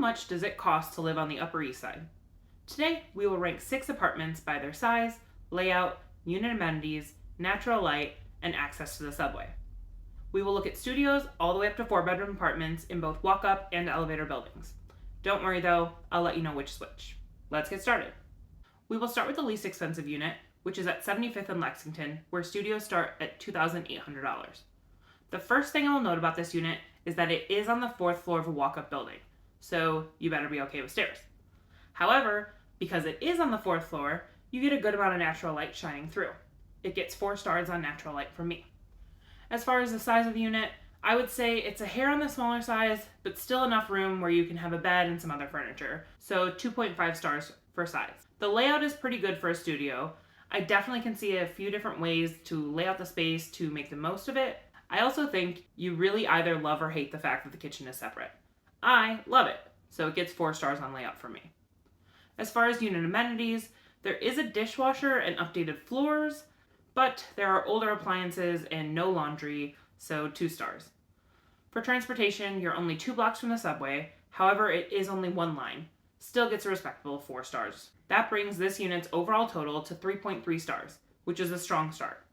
much does it cost to live on the Upper East Side? Today, we will rank 6 apartments by their size, layout, unit amenities, natural light, and access to the subway. We will look at studios all the way up to 4-bedroom apartments in both walk-up and elevator buildings. Don't worry though, I'll let you know which is which. Let's get started. We will start with the least expensive unit, which is at 75th and Lexington, where studios start at $2,800. The first thing I will note about this unit is that it is on the 4th floor of a walk-up building, so you better be okay with stairs. However, because it is on the 4th floor, you get a good amount of natural light shining through. It gets 4 stars on natural light from me. As far as the size of the unit, I would say it's a hair on the smaller size, but still enough room where you can have a bed and some other furniture, so 2.5 stars for size. The layout is pretty good for a studio. I definitely can see a few different ways to lay out the space to make the most of it. I also think you really either love or hate the fact that the kitchen is separate. I love it, so it gets 4 stars on layout for me. As far as unit amenities, there is a dishwasher and updated floors, but there are older appliances and no laundry, so 2 stars. For transportation, you're only 2 blocks from the subway, however it is only 1 line. Still gets a respectable 4 stars. That brings this unit's overall total to 3.3 stars, which is a strong start.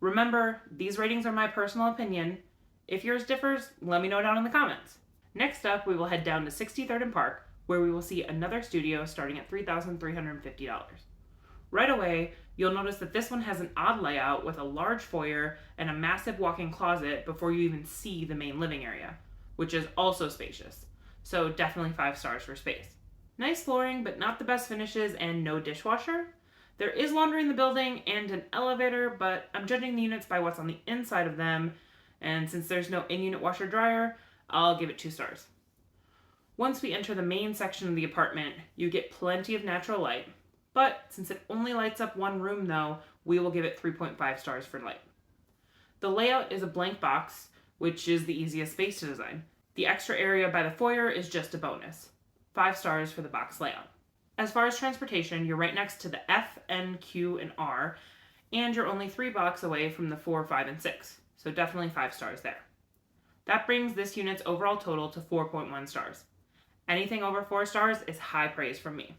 Remember, these ratings are my personal opinion. If yours differs, let me know down in the comments. Next up, we will head down to 63rd and Park, where we will see another studio starting at $3,350. Right away, you'll notice that this one has an odd layout with a large foyer and a massive walk-in closet before you even see the main living area, which is also spacious. So definitely 5 stars for space. Nice flooring, but not the best finishes and no dishwasher. There is laundry in the building and an elevator, but I'm judging the units by what's on the inside of them, and since there's no in-unit washer dryer, I'll give it 2 stars. Once we enter the main section of the apartment, you get plenty of natural light, but since it only lights up 1 room though, we will give it 3.5 stars for light. The layout is a blank box, which is the easiest space to design. The extra area by the foyer is just a bonus. 5 stars for the box layout. As far as transportation, you're right next to the F, N, Q, and R, and you're only 3 blocks away from the 4, 5, and 6, so definitely 5 stars there. That brings this unit's overall total to 4.1 stars. Anything over 4 stars is high praise from me.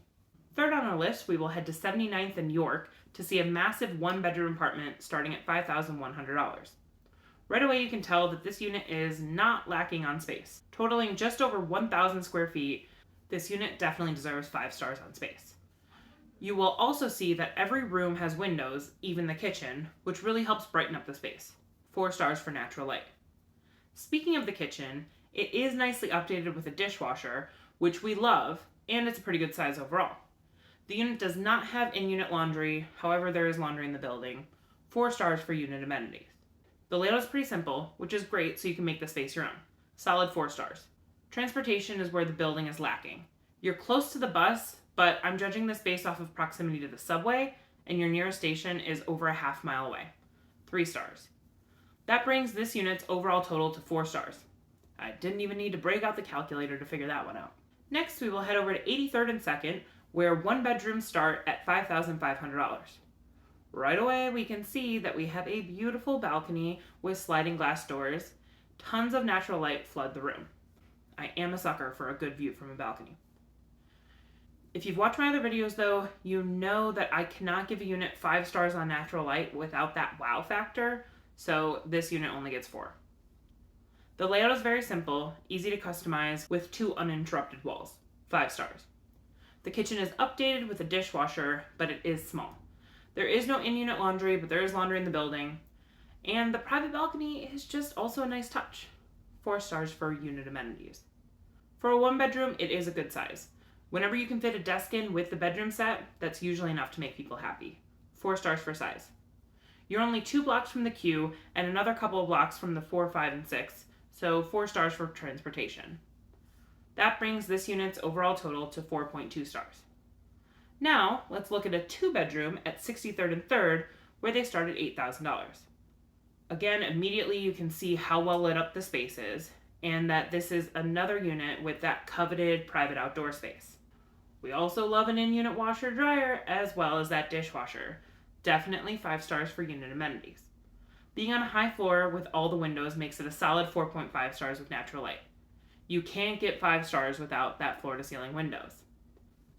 Third on our list, we will head to 79th and York to see a massive 1-bedroom apartment starting at $5,100. Right away you can tell that this unit is not lacking on space. Totaling just over 1,000 square feet, this unit definitely deserves 5 stars on space. You will also see that every room has windows, even the kitchen, which really helps brighten up the space. 4 stars for natural light. Speaking of the kitchen, it is nicely updated with a dishwasher, which we love, and it's a pretty good size overall. The unit does not have in-unit laundry, however there is laundry in the building. 4 stars for unit amenities. The layout is pretty simple, which is great so you can make the space your own. Solid 4 stars. Transportation is where the building is lacking. You're close to the bus, but I'm judging this based off of proximity to the subway, and your nearest station is over a half mile away. 3 stars. That brings this unit's overall total to 4 stars. I didn't even need to break out the calculator to figure that one out. Next, we will head over to 83rd and 2nd, where 1-bedrooms start at $5,500. Right away, we can see that we have a beautiful balcony with sliding glass doors. Tons of natural light flood the room. I am a sucker for a good view from a balcony. If you've watched my other videos though, you know that I cannot give a unit 5 stars on natural light without that wow factor, so this unit only gets 4. The layout is very simple, easy to customize, with 2 uninterrupted walls. 5 stars. The kitchen is updated with a dishwasher, but it is small. There is no in-unit laundry, but there is laundry in the building. And the private balcony is just also a nice touch. 4 stars for unit amenities. For a 1-bedroom, it is a good size. Whenever you can fit a desk in with the bedroom set, that's usually enough to make people happy. 4 stars for size. You're only 2 blocks from the Q and another couple of blocks from the 4, 5, and 6, so 4 stars for transportation. That brings this unit's overall total to 4.2 stars. Now, let's look at a 2-bedroom at 63rd and 3rd, where they start at $8,000. Again, immediately you can see how well lit up the space is, and that this is another unit with that coveted private outdoor space. We also love an in-unit washer dryer as well as that dishwasher. Definitely 5 stars for unit amenities. Being on a high floor with all the windows makes it a solid 4.5 stars with natural light. You can't get 5 stars without that floor-to-ceiling windows.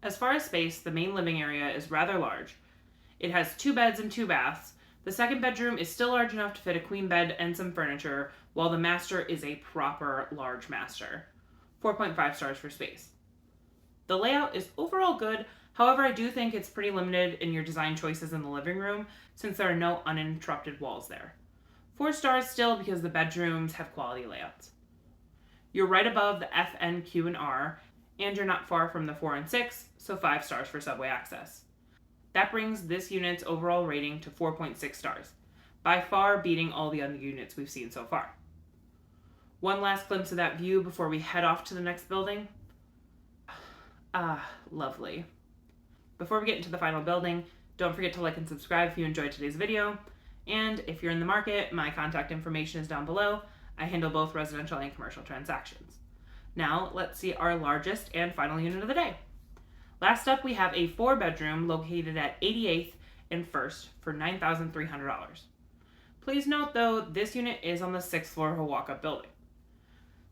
As far as space, the main living area is rather large. It has 2 beds and 2 baths. The second bedroom is still large enough to fit a queen bed and some furniture, while the master is a proper large master. 4.5 stars for space. The layout is overall good, however I do think it's pretty limited in your design choices in the living room since there are no uninterrupted walls there. 4 stars still because the bedrooms have quality layouts. You're right above the F, N, Q, and R, and you're not far from the 4 and 6, so 5 stars for subway access. That brings this unit's overall rating to 4.6 stars, by far beating all the other units we've seen so far. One last glimpse of that view before we head off to the next building. Lovely. Before we get into the final building, don't forget to like and subscribe if you enjoyed today's video. And if you're in the market, my contact information is down below. I handle both residential and commercial transactions. Now, let's see our largest and final unit of the day. Last up, we have a 4-bedroom located at 88th and 1st for $9,300. Please note, though, this unit is on the 6th floor of a walk-up building.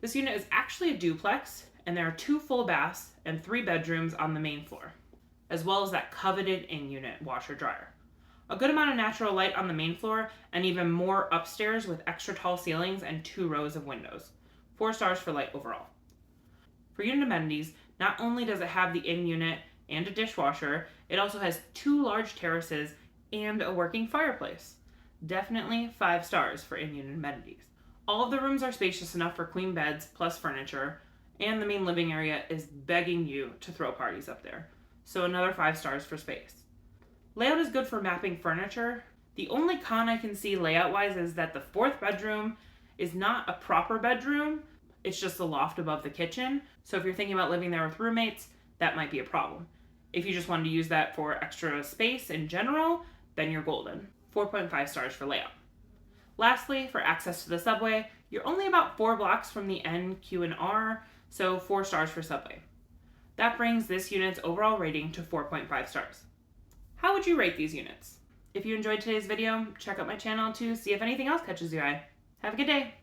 This unit is actually a duplex, and there are 2 full baths and 3 bedrooms on the main floor, as well as that coveted in-unit washer-dryer. A good amount of natural light on the main floor, and even more upstairs with extra tall ceilings and 2 rows of windows. 4 stars for light overall. For unit amenities, not only does it have the in-unit and a dishwasher, it also has 2 large terraces and a working fireplace. Definitely 5 stars for in-unit amenities. All of the rooms are spacious enough for queen beds plus furniture, and the main living area is begging you to throw parties up there. So another 5 stars for space. Layout is good for mapping furniture. The only con I can see layout-wise is that the 4th bedroom is not a proper bedroom. It's just the loft above the kitchen. So if you're thinking about living there with roommates, that might be a problem. If you just wanted to use that for extra space in general, then you're golden. 4.5 stars for layout. Lastly, for access to the subway, you're only about 4 blocks from the N, Q, and R, so 4 stars for subway. That brings this unit's overall rating to 4.5 stars. How would you rate these units? If you enjoyed today's video, check out my channel to see if anything else catches your eye. Have a good day!